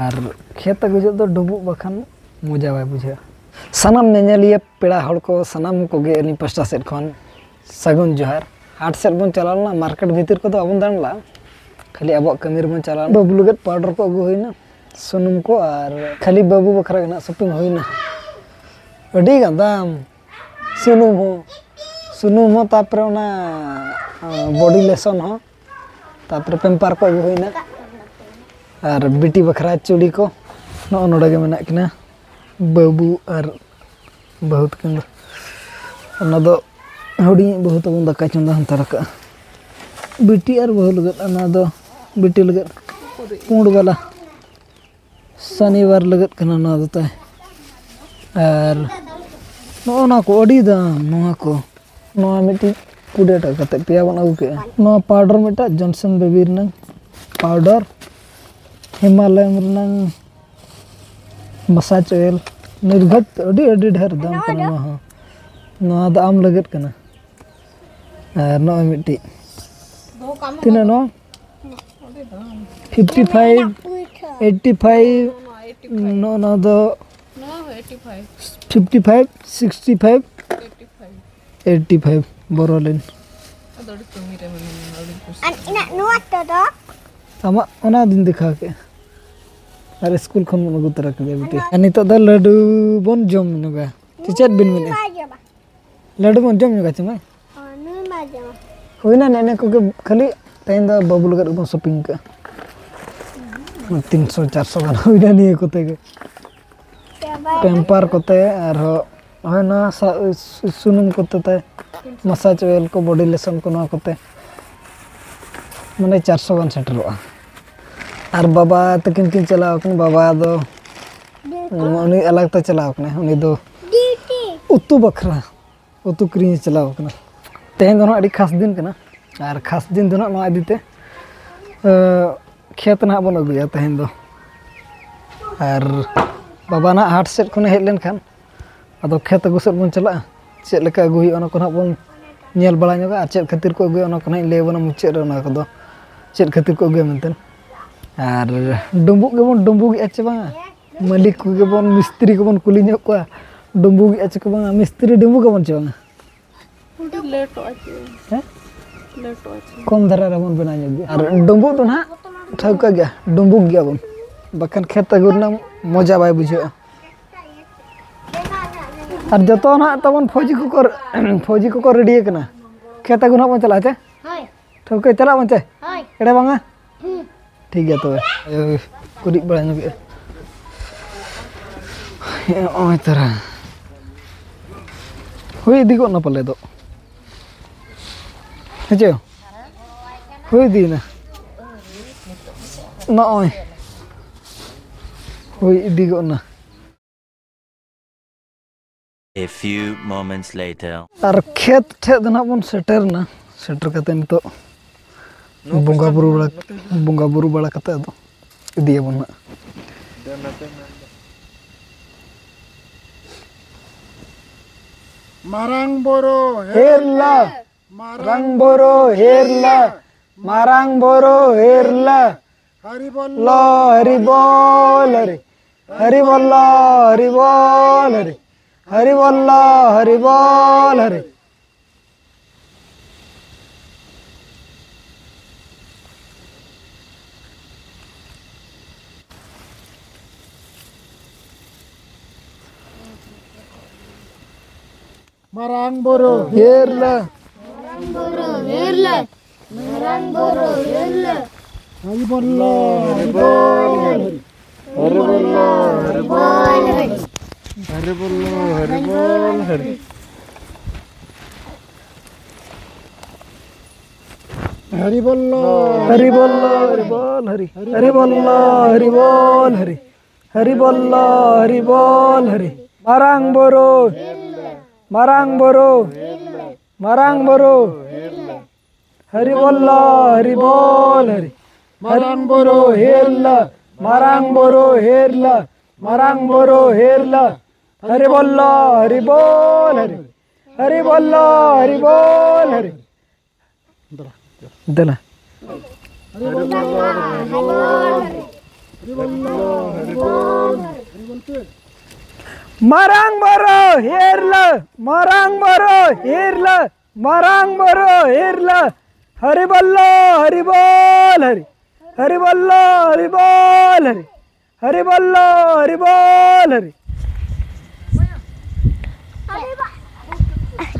और खेत गुजो तो डुबुक बखान मजा बाय बुझा सानाम नेनेलिया पेड़ा हड़ को सानाम को गे अली पास्टा सेट खन सगुन जोहार हाट सेट बन चलाना मार्केट भीतर को तो अबन दानला खाली अब कमीर बन चला बाबू लगत पाउडर को अगु होइना सुनुम को और खाली बाबू बखरा गना शॉपिंग होइना अडी दाम सुनुम हो तापर ना बॉडी लेसन हो तापर पेम्पर को अगु होइना और बिटी बखरा चूड़ी को नो नोडे गे मेना किना बाबू और बहुत किन दो हुडी बहुत बन दका चंदा हंतर का बिटी और बहु लगत ना दो बिटी लगत पुंड वाला शनिवार लगत कना ना दो ताय और नो को अडी दाम नो को नो मिटी कुडे टका पिया बन अगु के नो पाउडर मिटा Johnson baby run powder Himalaya run massage oil Nirghat अडी अडी ढेर दाम कना नो दाम लगत कना और नो मिटी तीना नो 55 85 नो नो दो 55 65 85 बोरोलिन आमा ओना दिन दिखा के अरे स्कूल खन मन गुतर के बेटी अनितो द लड्डू बन जम नगा टीचर बिन मिने लड्डू बन जम नगा चमा होइना नेने को खाली तेन दा बाबू लगत बन शॉपिंग का 300 400 गाना होइना निये कोते के पेम्पर कोते और होइना सुनुम कोते ते मसाज ऑयल को बॉडी लेसन को ना कोते माने 400 गान सेटरोआ और बाबा तकिन किन चलाव कन बाबा दो उनी अलग त चलाव कने उनी दो उतु बखरा उतु क्री चलाव कना तेन दो अडी खास दिन कना और खास दिन दो ना इदीते खेत ना बन अगुया तेन दो और बाबा ना हाट सेट खने हेज लेन खान अदो खेत अगु सेट बन चला चेद लेका अगु हुई ओना को ना बन नेल बड़ा ñoga और चेद खातिर को अगुया ओना को ना ले बना मुचे रे ओना को दो चेद खातिर को अगुया मेंतन और डुम्बुक गेबन डुम्बुक एचे बांगा मालिक को गेबन मिस्त्री को बन कुली ñok को डुम्बुक एचे को बांगा मिस्त्री डुम्बुक गेबन चे बांगा लेट आचे लेट आचे कम धरा रबन बना ñok और डुम्बुक तो ना ठौका गया डुम्बुक गया बन बखन खेत अगुरना मजा बाय बुझा और जतो ना तबन फौजी को रेडी कना खेत अगुना बन चला चे ठौका चला बन चे एड़े बांगा ठीक है तो कुड़ी बड़ा ñok ओय तरह हुई दी को ना पले दो हेजे हुई दी ना ना ओय हुई दी को ना A few moments later और खेत ठे दना बन सेटर कते नितो बुंगा बुरु बड़ा कते दो इदी बन Marang boro हेरला रंग बोरो हेरला मारंग बोरो हेरला hari bol लो हरि बोल हरि हरि बोल हरि बोल हरि हरि बोल हरि बोल Hari marang boro हेरला hari bol hari bol hari bol hari bol hari bol hari bol hari hari bol Hari बोल हरि बोल हरि हरि बोल हरि बोल हरि हरि बोल हरि बोल हरि मारंग बोरो मारंग बोरो मारंग बोरो हरि बोल हरि बोल हरि मारंग बोरो हेरला मारंग बोरो हेरला मारंग बोरो हेरला हरि बोल हरि बोल हरि हरि बोल हरि बोल हरि दला Marang boro hirla, marang boro hirla, marang boro hirla. Hari ballo, hari bol, hari. Hari ballo, hari bol, hari. Hari ballo, hari bol, hari.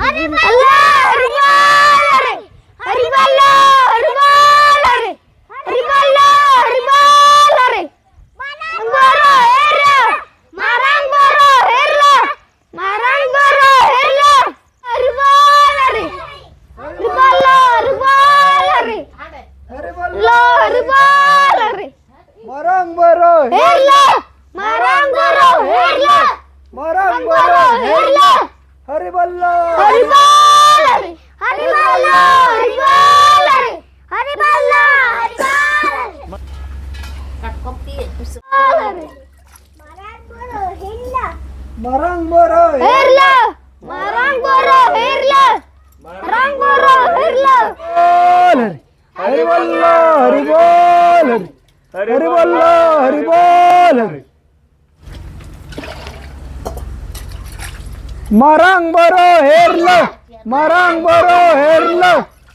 Hari ballo, hari bol, hari. Hari ballo, hari bol, hari. Hari ballo, hari bol, hari. Marang boro hirla, marang boro hirla, marang boro hirla. Hari bol, hari. Hari ballo, hari bol, hari. Hari Lo, hari bol, hari. marang boro Hirla, marang boro hirla, marang boro hirla. Hari ballo. Hari bol, hari. Hari ballo, hari bol, hari. Hari ballo, hari bol. Kat kopi tusuk. Marang boro hirla, Marang boro hirla, marang boro hirla, marang boro hirla. bol, hari. Hari ballo, hari bol, hari. Hari ballo, hari bol, hari. Marang boro hirla, marang boro hirla,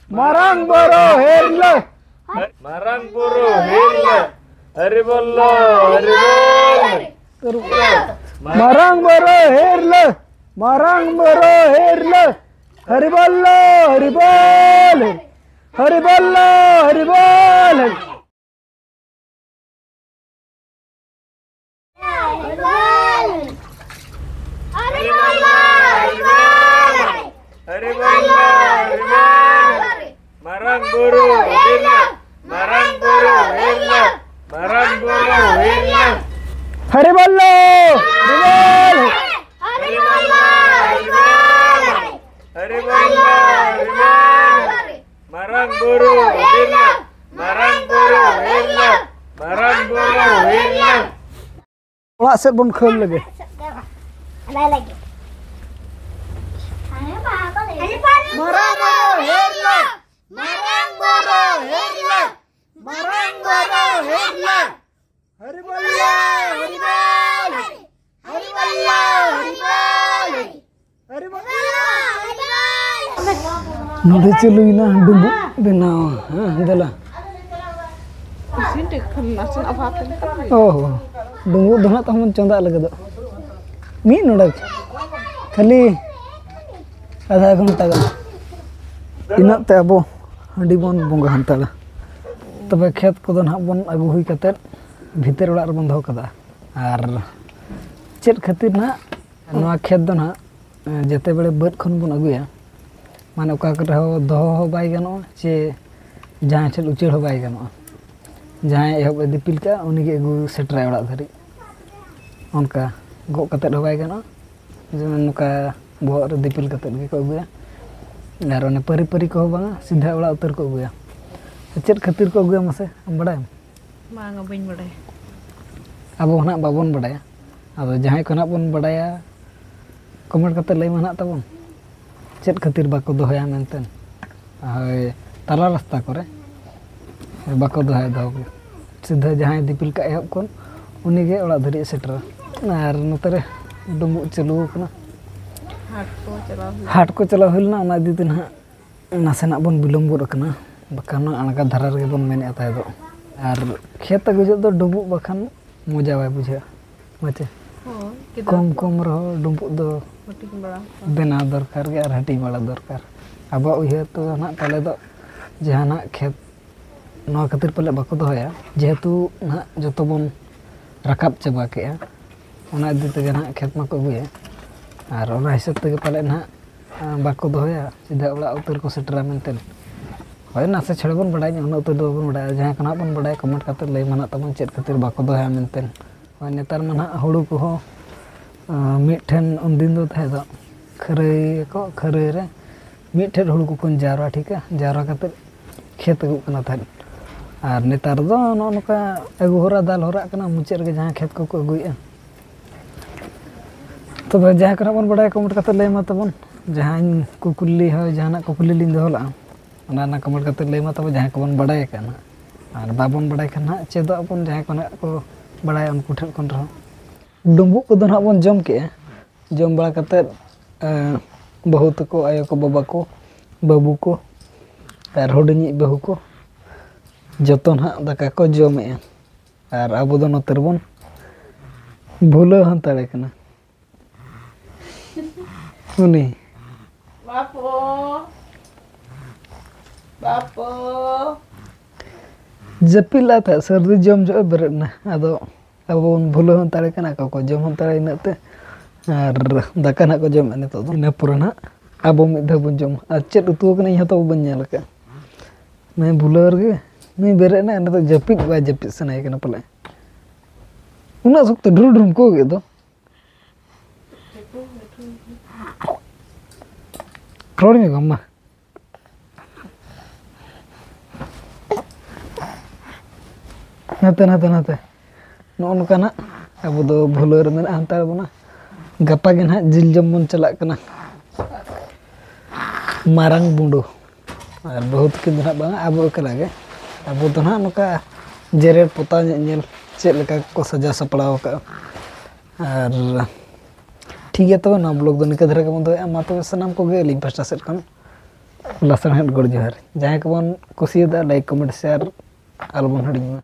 marang boro hirla. Marang boro hirla. Hari ballo, hari bol. Marang boro hirla, marang boro hirla. Hari ballo, hari bol, hari. Hari ballo, hari bol, hari. Hari bol. Hari ballo, hari bol. Hari ballo, hari bol. Marang boro hirla. Marang boro hirla. Marang boro hirla. Hari ballo, hari bol, hari. Hari ballo, hari bol. Hari ballo, hari bol. Marang boro hirla. Marang boro hirla. Marang boro hirla. Orang set pun khel lagi. Ada lagi. Marang boro hirla, marang boro hirla, marang boro hirla. Hari ballo, hari bol, Hari ballo, hari bol. hari bol. Hari bol. Node celui na dumbu benau. Adalah. Oh, dumbu doa tahu mencondak lagi tu. Mi node. Kali ada घंटा kan. Inak te abo handi bon bonga hantala. Tabe khet ko don bon agu hui katet bhitar orak rebon doho kada. Ar chet khatir na noa khet do na jete bele baud khon bon aguya. Mane oka kore ho doho ho bai gano che jahan chel uchel ho bai gano. Jahan ehob dipil ka uni ge agu setrai orak dhari. Onka go katet ho bai gano. Jemen nuka bohok re dipil katet ge ko aguya. Ar one pari-pari ko banga sidha orak utar ko aguya. Chet khatir ko aguya mase am badai? Bang bain badai. Abo hana babon badaya. Ado jahan ko hana bon badaya comment katet lai mana tabon. Chet khatir bako dohoya menten. Hoy tala rasta kore bako dohoya doho. Sidha jahan dipil ka ehob kon uni ge orak dhari setra. Ar notare dumbu chalu kana. Hat ko chalaw hulna ona idi tin ha nasena bon bilom gor kana. Bakan anaka dhara rege bon mene ata do. Ar khet agu do dumbu bakan moja bai bujha. Mache. Kom kom ro dumbu do bena dorkar ge ar hati bala dorkar. Aba uhe to na pale do jahana khet no khatir pale bako dohoya jehetu na joto bon rakap chaba ke ya. Ona idi te na khet ma ko aguya. Ar ona hisab te pale na bako dohoya sidha orak utar ko setera menten. Hoy nase chhede bon badai ona utar do bon badai jahan kana bon badai comment katet lai mana tabon chet khatir bako dohoya menten. Hoy netar mana hulu ko ho Mithan उन दिन दो थे तो खरे को खरे रे मिठे हूँ को कौन जारवा ठीक है जारवा करते खेत को करना था और नेतार दो नौका अगु होरा दाल होरा करना मुचेर के जहाँ खेत को अगुया तो भाई जहाँ करना बन बड़ा कमेंट करते ले मत बन जहाँ कुकुली है जहाँ कुकुली लिंद होला ना कमेंट करते ले मत जहाँ को बन बड़ा करना और बाबन बड़ा करना चेदो अपन जहाँ को ᱵᱟᱲᱟᱭᱟ ᱩᱱᱠᱩ ᱴᱷᱮᱱ ᱠᱷᱚᱱ ᱨᱮᱦᱚᱸ ᱰᱩᱸᱵᱩᱜ ᱠᱚᱫᱚ ᱱᱟᱦᱟᱜ ᱵᱚᱱ ᱡᱚᱢ ᱠᱮᱜᱼᱟ ᱡᱚᱢ ᱵᱟᱲᱟ ᱠᱟᱛᱮᱫ ᱵᱟᱹᱦᱩ ᱛᱟᱠᱚ ᱟᱭᱳ ko ᱵᱟᱵᱟ ko ᱵᱟᱹᱵᱩ ko ᱟᱨ ᱦᱩᱰᱤᱧᱤᱡ ᱵᱟᱹᱦᱩ ko ᱡᱚᱛᱚ ᱱᱟᱦᱟᱜ ᱫᱟᱠᱟ ᱠᱚ ᱡᱚᱢᱮᱜᱼᱟ ᱟᱨ ᱟᱵᱚ ᱫᱚ ᱱᱚᱛᱮ ᱨᱮᱵᱚᱱ ᱵᱷᱩᱞᱟᱹᱣ ᱦᱟᱛᱟᱲᱮ ᱠᱟᱱᱟ ᱩᱱᱤ ᱡᱟᱹᱯᱤᱫ ᱞᱟᱜ ᱛᱟᱦᱮᱸᱫ ᱥᱟᱹᱨᱫᱤ ᱡᱚᱢ ᱡᱚᱜᱼᱮ ᱵᱮᱨᱮᱫ ᱮᱱᱟ ᱟᱫᱚ ᱟᱵᱚ ᱵᱚᱱ ᱵᱷᱩᱞᱟᱹᱣ ᱦᱟᱛᱟᱲᱮ ᱠᱟᱱᱟ ᱚᱠᱟ ᱠᱚ ᱡᱚᱢ ᱦᱟᱛᱟᱲᱟ ᱤᱱᱟᱹᱜ ᱛᱮ ᱟᱨ ᱫᱟᱠᱟ ᱱᱟᱦᱟᱜ ᱠᱚ ᱡᱚᱢᱮᱫᱼᱟ ᱱᱤᱛᱚᱜ ᱫᱚ ᱤᱱᱟᱹ ᱯᱚᱨᱮ ᱱᱟᱦᱟᱜ ᱟᱵᱚ ᱢᱤᱫ ᱫᱷᱟᱣ ᱵᱚᱱ ᱡᱚᱢᱟ ᱟᱨ ᱪᱮᱫ ᱩᱛᱩ ᱟᱠᱟᱱᱟ ᱤᱧ ᱦᱚᱸᱛᱚ ᱵᱟᱹᱧ ᱧᱮᱞ ᱟᱠᱟᱫᱼᱟ ᱱᱩᱭ ᱵᱷᱩᱞᱟᱹᱣ ᱨᱮᱜᱮ ᱱᱩᱭ ᱵᱮᱨᱮᱫ ᱮᱱᱟ ᱱᱤᱛᱚᱜ ᱡᱟᱹᱯᱤᱫ ᱵᱟᱭ ᱡᱟᱹᱯᱤᱫ ᱥᱟᱱᱟᱭᱮ ᱠᱟᱱᱟ ᱯᱟᱞᱮ ᱩᱱᱟᱹᱜ ᱥᱚᱠᱛᱚ ᱰᱷᱩᱨᱩ ᱰᱷᱩᱨᱩᱢ ᱠᱚ ᱜᱮᱫ ᱫᱚ ᱨᱚᱲ ᱧᱚᱜᱟᱢ ᱢᱟ ᱱᱟᱛᱮ ᱱᱚᱜᱼᱚ ᱱᱚᱝᱠᱟᱱᱟᱜ ᱟᱵᱚ ᱫᱚ ᱵᱷᱩᱞᱟᱹᱣ ᱨᱮ ᱢᱮᱱᱟᱜ ᱦᱟᱛᱟᱲ ᱵᱚᱱᱟ ᱜᱟᱯᱟ ᱜᱮ ᱱᱟᱦᱟᱜ ᱡᱤᱞ ᱡᱚᱢ ᱵᱚᱱ ᱪᱟᱞᱟᱜ ᱠᱟᱱᱟ ᱢᱟᱨᱟᱝ ᱵᱩᱸᱰᱩ ᱟᱨ ᱵᱟᱹᱦᱩ ᱛᱟᱹᱠᱤᱱ ᱫᱚ ᱱᱟᱦᱟᱜ ᱵᱟᱝᱟ ᱟᱵᱚ ᱮᱠᱞᱟ ᱜᱮ ᱟᱵᱚ ᱫᱚ ᱱᱟᱦᱟᱜ ᱱᱚᱝᱠᱟ ᱡᱮᱨᱮᱲ ᱯᱚᱛᱟᱣ ᱧᱮᱞ ᱪᱮᱫ ᱞᱮᱠᱟ ᱠᱚ ᱥᱟᱡᱟᱣ ᱥᱟᱯᱲᱟᱣ ᱟᱠᱟᱜᱼᱟ ᱟᱨ ᱴᱷᱤक ᱜᱮᱭᱟ ᱛᱚᱵᱮ ᱱᱚᱣᱟ ᱵᱞᱚᱜ ᱫᱚ ᱱᱤᱝᱠᱟᱹ ᱫᱷᱟᱨᱟ ᱜᱮᱵᱚᱱ ᱫᱚᱦᱚᱭᱟ ᱢᱟ ᱛᱚᱵᱮ ᱥᱟᱱᱟᱢ ᱠᱚᱜᱮ ᱟᱹᱞᱤᱧ ᱯᱟᱥᱴᱟ ᱥᱮᱫ ᱠᱷᱚᱱ ᱞᱟᱥᱟᱲᱦᱮᱫ ᱜᱚᱰ ᱡᱚᱦᱟᱨ ᱡᱟᱦᱟᱸᱭ ᱠᱚᱵᱚᱱ ᱠᱩᱥᱤᱭᱟᱫᱟ ᱞᱟᱭᱤᱠ ᱠᱚᱢᱮᱱᱴ ᱥᱮᱭᱟᱨ ᱟᱞᱚᱵᱚᱱ ᱦᱤᱲᱤᱧ ᱢᱟ